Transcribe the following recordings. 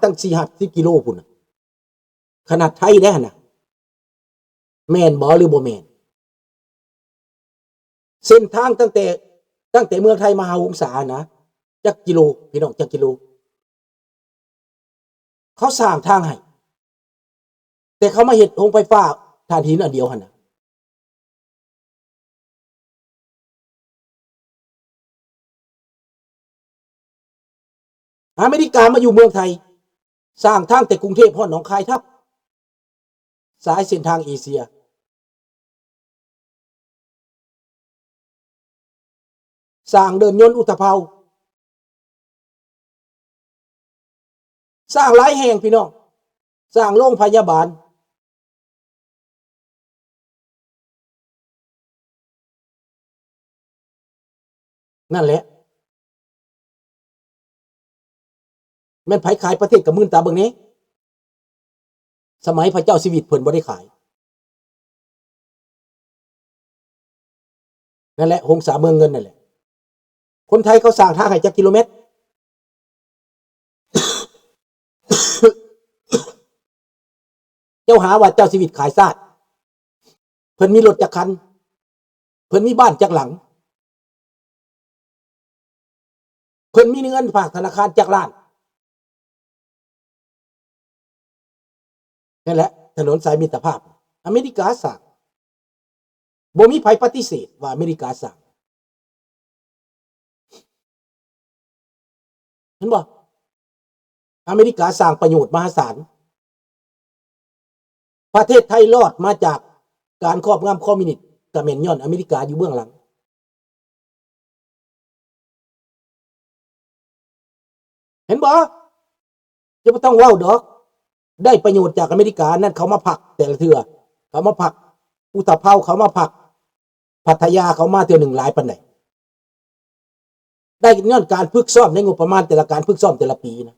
ตั้ง4-50 กิโลพุ่นขนาดไทยได้น่ะแม่นบ่หรือบ่แม่นเส้นทางตั้งแต่เมืองไทยมาหาองศานะจักกิโลพี่น้องจักกิโลเขาสร้างทางให้แต่เขามาเฮ็ดโรงไฟฟ้าถ่านหินอันเดียวหั่นน่ะอเมริกามาอยู่เมืองไทยสร้างทางแต่กรุงเทพฮอดหนองคายทับสายเส้นทางเอเชียสร้างเดินยนต์อุตภาวสร้างหลายแห่งพี่น้องสร้างโรงพยาบาลนั่นแหละแม่นไผขายประเทศกับมื่นตาเบิ่งนี้สมัยพระเจ้าชีวิตเพิ่นบ่ได้ขายนั่นแหละหงสาเมืองเงินนั่นแหละคนไทยเขาสร้างทางให้จักกิโลเมตรเจ้าหาว่าเจ้าชีวิตขายซาดเพิ่นมีรถจักคันเพิ่นมีบ้านจักหลังเพิ่นมีเงินฝากธนาคารจักล้านนั่นแหละถนนสายมิตรภาพอเมริกาสร้างบ่มีไผปฏิเสธว่าอเมริกาสร้างเห็นบ่อเมริกาสร้างประโยชน์มหาศาลประเทศไทยรอดมาจากการครอบงำคอมมิวนิสต์ก็แม่นย้อนอเมริกาอยู่เบื้องหลังเห็นบ่จะบ่ต้องเว้าดอกได้ประโยชน์จากอเมริกานั่นเขามาพักแต่ละเทื่อเขามาพักอุตภาวเขามาพักพัทยาเขามาเทื่อหนึ่งหลายปานใดได้ย้อนการฝึกซ้อมในงบประมาณแต่ละการฝึกซ้อมแต่ละปีนะ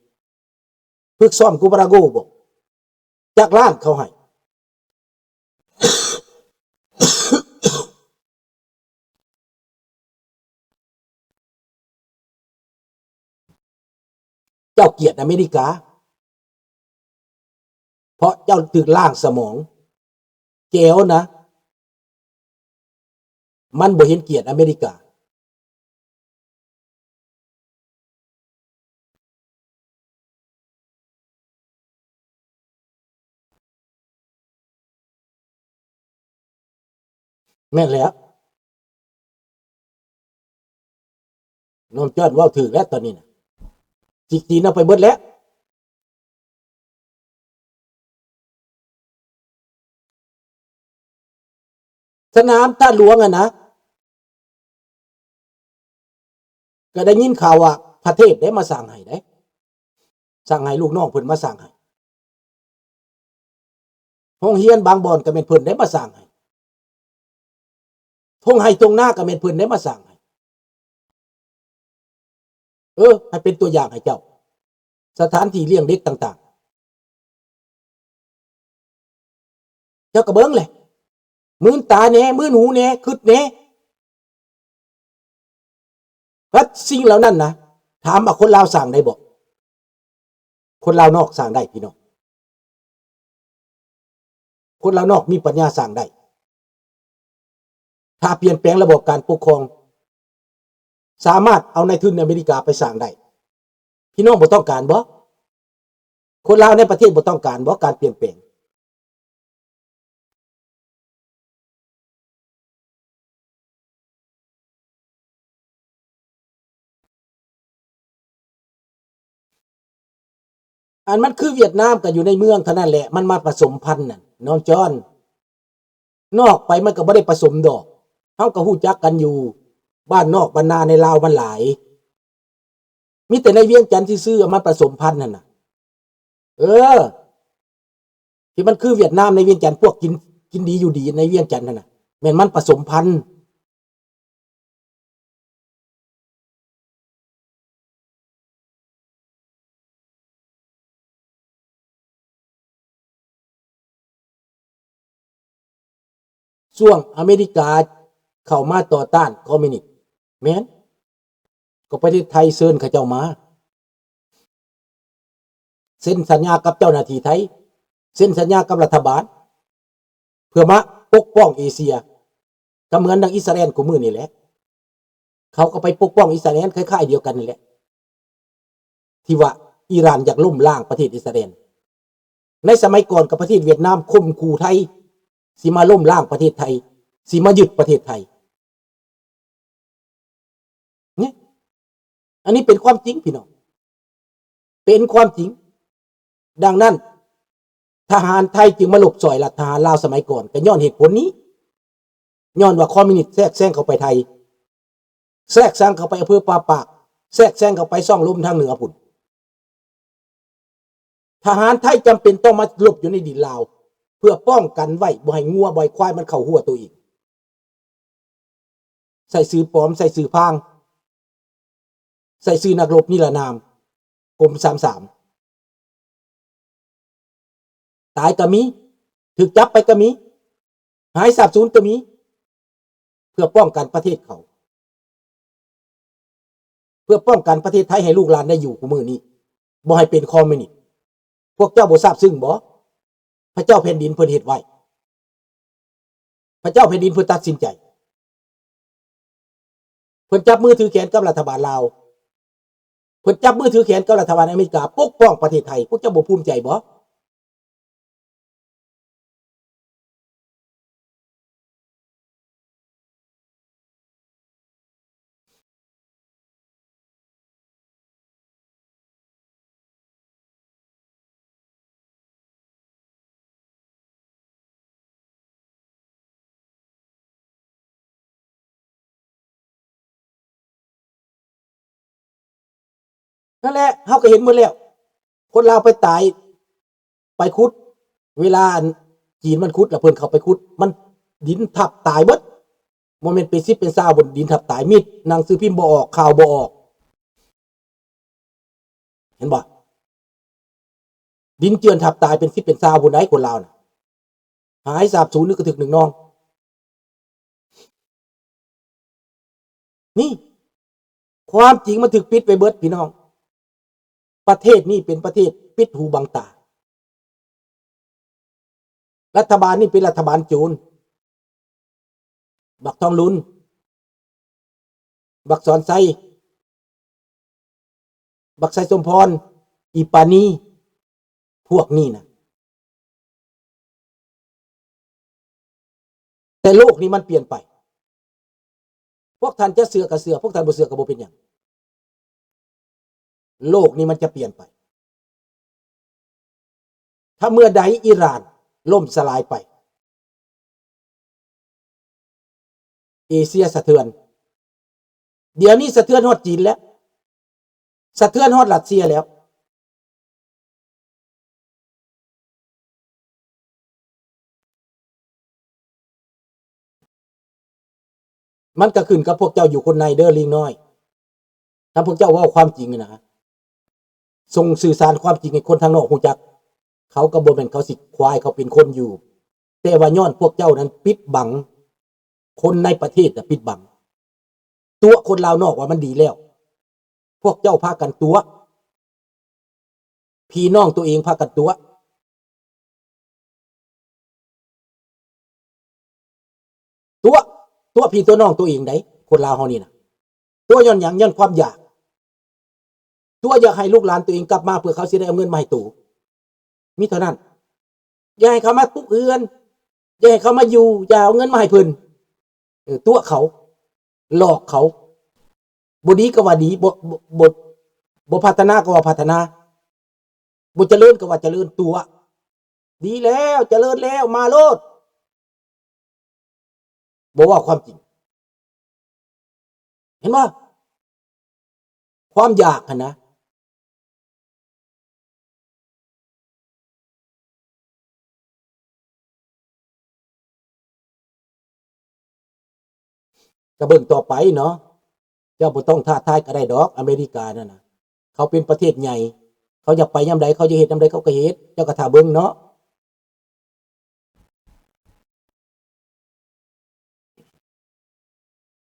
ฝึกซ้อมกูบราโกบ่จากล้านเขาให้เจ้าเกียรติอเมริกาเพราะเจ้าถึกล่างสมองแก้วนะมันบ่เห็นเกียรติอเมริกาแม่นแล้วน้องจ้อนเว้าถึกแล้วตอนนี้น่ะจิกจีนเอาไปเบิดแล้วสนามท่าหลวงอะนะก็ได้ยินข่าวว่าพระเทพได้มาสร้างให้ได้สร้างให้ลูกน้องเพิ่นมาสร้างให้โรงเรียนบางบ่อนก็แม่นเพิ่นได้มาสร้างให้ทงไห้ตรงหน้าก็แม่นเพิ่นได้มาสร้างให้ให้เป็นตัวอย่างให้เจ้าสถานที่เลี้ยงเด็กต่างๆเจ้าก็เบิ่งแหละมื้นตาแหน่มื้นหูแหน่คิดแหน่ว่าสิ่งเหล่านั้นนะถามว่าคนลาวสร้างได้บ่คนลาวนอกสร้างได้พี่น้องคนลาวนอกมีปัญญาสร้างได้ถ้าเปลี่ยนแปลงระบบการปกครองสามารถเอาในทุนอเมริกาไปสร้างได้พี่น้องบ่ต้องการบ่คนลาวในประเทศบ่ต้องการบ่การเปลี่ยนแปลงอันมันคือเวียดนามก็อยู่ในเมืองเท่านั้นแหละมันมาผสมพันธุ์น่ะน้องจอนนอกไปมันก็บ่ได้ผสมดอกเฮาก็ฮู้จักกันอยู่บ้านนอกบ้านนาในลาวมันหลายมีแต่ในเวียงจันทน์ซื่อๆมันผสมพันธุ์นั่นน่ะเออที่มันคือเวียดนามในเวียงจันทน์พวกกินดีอยู่ดีในเวียงจันทน์นั่นน่ะแม่นมันผสมพันธุ์ช่วงอเมริกาเข้ามาต่อต้านคอมมิวนิสต์แม่นก็ประเทศไทยเชิญเขาเจ้ามา เซ็นสัญญากับเจ้าหน้าที่ไทยเซ็นสัญญากับรัฐบาลเพื่อมาปกป้องเอเชียก็เหมือนดังอิสราเอลกูมือนี่แหละเขาก็ไปปกป้องอิสราเอลคล้ายๆเดียวกันนี่แหละที่ว่าอิหร่านอยากล้มล้างประเทศอิสราเอลในสมัยก่อนกับประเทศเวียดนามข่มขู่ไทยสิมาล้มล้างประเทศไทยสิมายึดประเทศไทยเนี่ยอันนี้เป็นความจริงพี่น้องเป็นความจริงดังนั้นทหารไทยจึงมาหลบสอยทหารลาวสมัยก่อนก็ย้อนเหตุผลนี้ย้อนว่าคอมมิวนิสต์แทรกแซงเข้าไปไทยแทรกแซงเข้าไปอำเภอปาปากแทรกแซงเข้าไปซ่องลมทางเหนือพุ่นทหารไทยจำเป็นต้องมาหลบอยู่ในดินลาวเพื่อป้องกันไว้บ่ให้งัวบ่ให้ควายมันเข้าหัวตัวเองใส่สื่อปลอมใส่สื่อพางใส่สื่อนักรบนิรนามกรม33ตายก็มีถูกจับไปก็มีหายสาบสูญก็มีเพื่อป้องกันประเทศเขาเพื่อป้องกันประเทศไทยให้ลูกหลานได้อยู่กูมือนี้บ่ให้เป็นคอมมิวนิสต์พวกเจ้าบ่ทราบซึ้งบ่พระเจ้าแผ่นดินเพิ่นเฮ็ดไว้พระเจ้าแผ่นดินเพิ่นตัดสินใจเพิ่นจับมือถือแขนกับรัฐบาลลาวเพิ่นจับมือถือแขนกับรัฐบาลอเมริกาปกป้องประเทศไทยพวกเจ้าบ่ภูมิใจบ่นั่นแหละเฮาก็เห็นหมดแล้วคนลาวไปตายไปขุดเวลาจีนมันขุดแล้วเพิ่นเข้าไปขุดมันดินทับตายเบิดบ่แม่นเป็น10เป็น20บนดินทับตายมิดหนังสือพิมพ์บ่ออกข่าวบ่ออกเห็นบ่ดินเจือนทับตายเป็น10เป็น20บนไหนคนลาวน่ะหายสาบสูญนึกกระถึกหนึ่งน้องนี่ความจริงมันถูกปิดไปเบิดพี่น้องประเทศนี้เป็นประเทศปิดหูบังตารัฐบาลนี่เป็นรัฐบาลโจรบักทองลุนบักสอนไซบักไซสมพรอีปานีพวกนี้นะแต่โลกนี้มันเปลี่ยนไปพวกท่านจะเสือกับเสือพวกท่านบ่เสือกับบ่เป็นอย่างโลกนี้มันจะเปลี่ยนไปถ้าเมื่อใดอิหร่านล่มสลายไปเอเชียสะเทือนเดี๋ยวนี้สะเทือนฮอดจีนแล้วสะเทือนฮอดรัสเซียแล้วมันก็ขึ้นกับพวกเจ้าอยู่คนในเด้อลิงน้อยถ้าพวกเจ้าว่าความจริงนะส่งสื่อสารความจริงให้คนทางนอกฮู้จักเขาก็บ่แม่นเขาสิควายเขาเป็นคนอยู่แต่ว่าย้อนพวกเจ้านั้นปิดบังคนในประเทศน่ะปิดบังตัวคนลาวนอกว่ามันดีแล้วพวกเจ้าพากันตัวพี่น้องตัวเองพากันตัวตัวพี่ตัวน้องตัวเองได้คนลาวเฮานี่นะตัวย้อนหยังย้อนความอยากตัวอยากให้ลูกหลานตัวเองกลับมาเพื่อเขาสิได้เอาเงินมาให้ตู่มีเท่านั้นอย่าให้เขามาตุกเอือนอย่าให้เขามาอยู่อย่าเอาเงินมาให้เพิ่นตัวเขาหลอกเขาบ่ดีก็ว่าดีบ่พัฒนาก็ว่าพัฒนาบ่เจริญก็ว่าเจริญตัวดีแล้วเจริญแล้วมาโลดบ่ว่าความจริงเห็นบ่ความอยากหั่นนะก็เบิ่งต่อไปเนาะเจ้าบ่ต้องท้าทายก็ได้ดอกอเมริกานั่นน่ะเขาเป็นประเทศใหญ่เขาอยากไปยามใดเขาจะเฮ็ดยามใดเขาก็เฮ็ดเจ้าก็ท่าเบิ่งเนาะ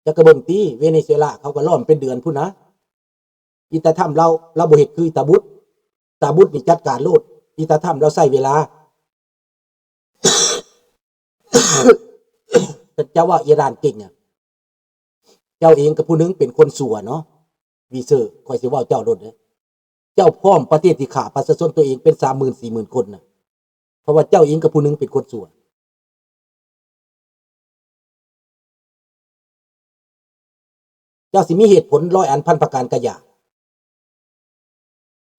เจ้าก็เบิ่งติเวเนซุเอลาเขาก็ล้อมเป็นเดือนพุ่นนะอีตาถ้ำเราบ่เฮ็ดคืออีตาบุตร ตาบุตรนี่จัดการโลดอีตาถ้ำเราใส่เวลา แต่เจ้าว่าอิหร่านเก่งอ่ะเจ้าเองกับผู้นึงเป็นคนสัวเนาะวีเซอร์คอยสิว่าเจ้าโดดเลยเจ้าพร้อมประเทศที่ขาประชาชนตัวเองเป็น30,000-40,000คนน่ะเพราะว่าเจ้าเองกับผู้นึงเป็นคนสัวเจ้าสิมีเหตุผลร้อยอันพันประการกะยา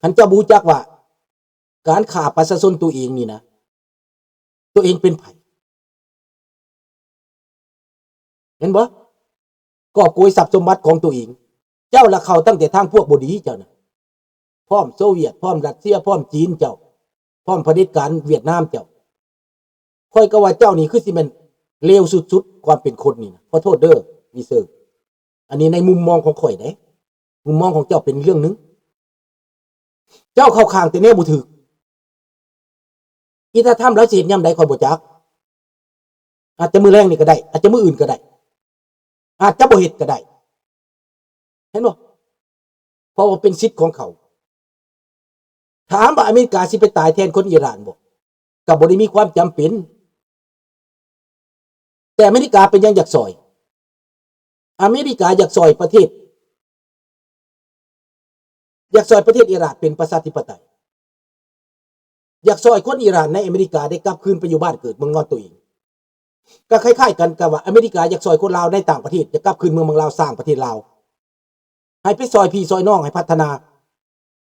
คันเจ้าบูจักว่าการขาประชาชนตัวเองนี่นะตัวเองเป็นไผเห็นบ่กอบโกยทรัพย์สมบัติของตัวเองเจ้าละเข้าตั้งแต่ทางพวกบดีเจ้านะพร้อมโซเวียตพร้อมรัสเซียพร้อมจีนเจ้าพร้อมเผด็จการเวียดนามเจ้าค่อยก็ว่าเจ้านี่คือสิแม่นเลวสุดๆความเป็นคนนี่นะขอโทษเด้อวีเซอร์อันนี้ในมุมมองของข่อยเด้มุมมองของเจ้าเป็นเรื่องนึงเจ้าเข้าข้างแต่แน่บ่ถูกอีถ้าทำแล้วสิเฮ็ดยามใดข่อยบ่จักอาจจะมื้อแรงนี่ก็ได้อาจจะมื้ออื่นก็ได้อาจจะบ่เฮ็ดก็ได้เห็นบ่เพราะว่าเป็นสิทธิ์ของเขาถามว่าอเมริกาสิไปตายแทนคนอิหร่านบ่ก็บ่ได้มีความจำเป็นแต่อเมริกาเป็นยังอยากซอยอเมริกาอยากซอยประเทศอิหร่านเป็นประชาธิปไตยอยากซอยคนอิหร่านในอเมริกาได้กลับคืนไปอยู่บ้านเกิดเมืองนอนตัวเองก็คล้ายๆกันกับว่าอเมริกาอยากซอยคนลาวในต่างประเทศจะกลับคืนเมืองลาวสร้างประเทศลาวให้ไปซอยพี่ซอยน้องให้พัฒนา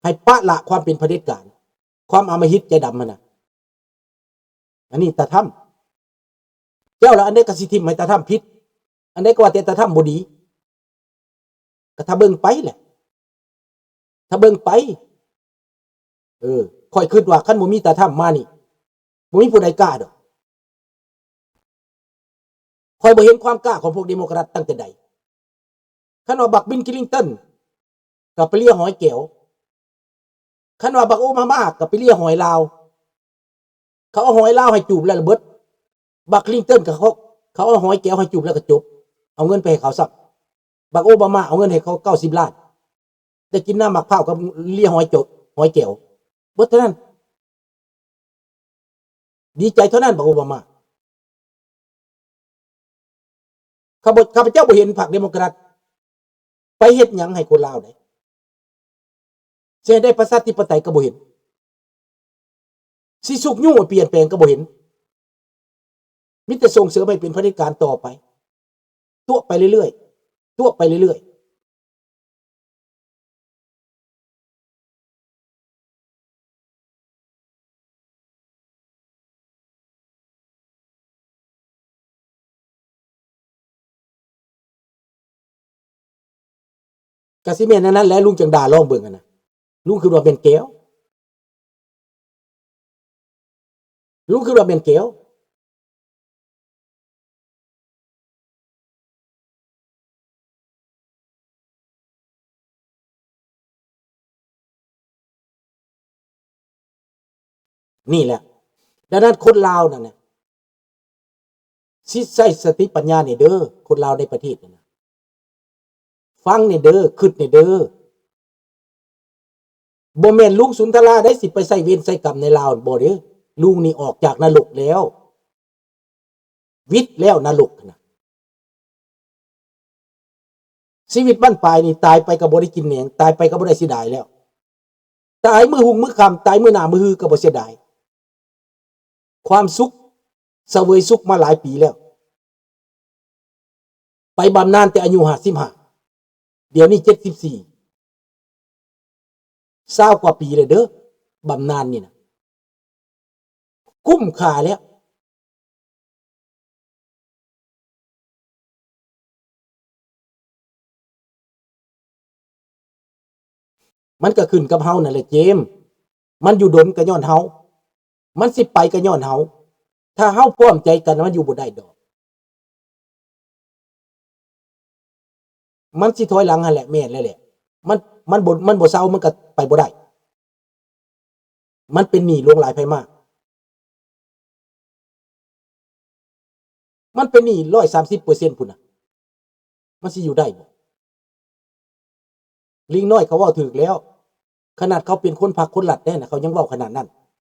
ให้ปะละความเป็นเผด็จการความอำมหิตใจดำมันน่ะอันนี้ตาถ้ำเจ้าละอันใดก็สิทิมให้ตาถ้ำผิดอันใดก็ว่าแต่ตาถ้ำบ่ดีก็ถ้าเบิ่งไปแหละถ้าเบิ่งไปค่อยคิดว่าคันบ่มีตาถ้ำมานี่บ่มีผู้ใดกล้าดอกค่อยบ่เห็นความกล้าของพวกเดโมแครตตั้งแต่ใดคันว่าบักบิล คิลลิงตันก็ไปเลียหอยแก้วคันว่าบักโอบามาก็ไปเลียหอยลาวเขาเอาหอยลาวให้จูบแล้วระเบิดบักคลินตันก็เขาเอาหอยแก้วให้จูบแล้วก็จบเอาเงินไปให้เขาซักบักโอบามาเอาเงินให้เขา90 ล้านแต่กินน้ำมะพร้าวกับเลียหอยแก้วเบิดเท่านั้นดีใจเท่านั้นบักโอบามาข้าพเจ้าบ่เห็นพรรคเดโมแครตไปเฮ็ดหยังให้คนลาวได้สิได้ประชาธิปไตยก็บ่เห็นสิสุกยุ่งเปลี่ยนแปลงก็บ่เห็นมีแต่ส่งเสริมให้เป็นเผด็จการต่อไปตัวไปเรื่อยๆก็สิแม่นนั้นแหละลุงจังดาลองเบิ่งกันนะลุงคือว่าเป็นแก้วลุงคือว่าเป็นแก้วนี่แหละดังนั้นคนลาวนั่นน่ะสิใช้สติปัญญานี่เด้อคนลาวในประเทศนั่นน่ะฟังนี่เด้อคิดนี่เด้อบ่แม่นลุงสุนทราได้สิไปใส่เวรใส่กรรมในลาวบ่เด้อลุงนี่ออกจากนรกแล้ววิทย์แล้วนรกน่ะชีวิตบ้านปลายนี่ตายไปก็บ่ได้กินแหนงตายไปก็บ่ได้เสียดายแล้วตายมื้อหุงมื้อค่ำตายมื้อหน้ามื้อฮือก็บ่เสียดายความสุขเสวยสุขมาหลายปีแล้วไปบำนาญแต่อายุ55เดี๋ยวนี้74 20กว่าปีเลยเด้อบำนาญนี่นะคุ้มค่าแล้วมันก็ขึ้นกับเฮานั่นแหละเจมส์มันอยู่ดนก็ย้อนเฮามันสิไปก็ย้อนเฮาถ้าเฮาพร้อมใจกันมันอยู่บ่ได้ดอกมันสิถอยหลังหั่นแหละแม่นแล้วแหละมันมันบ่เซามันก็ไปบ่ได้มันเป็นหนี้หลวงหลายไผมากมันเป็นหนี้130%พุ่นน่ะมันสิอยู่ได้บ่ลิงน้อยเขาเว้าถูกแล้ว ขนาดเขาเป็นคนผักคนหลัดแน่นะเขายังเว้าขนาดนั้น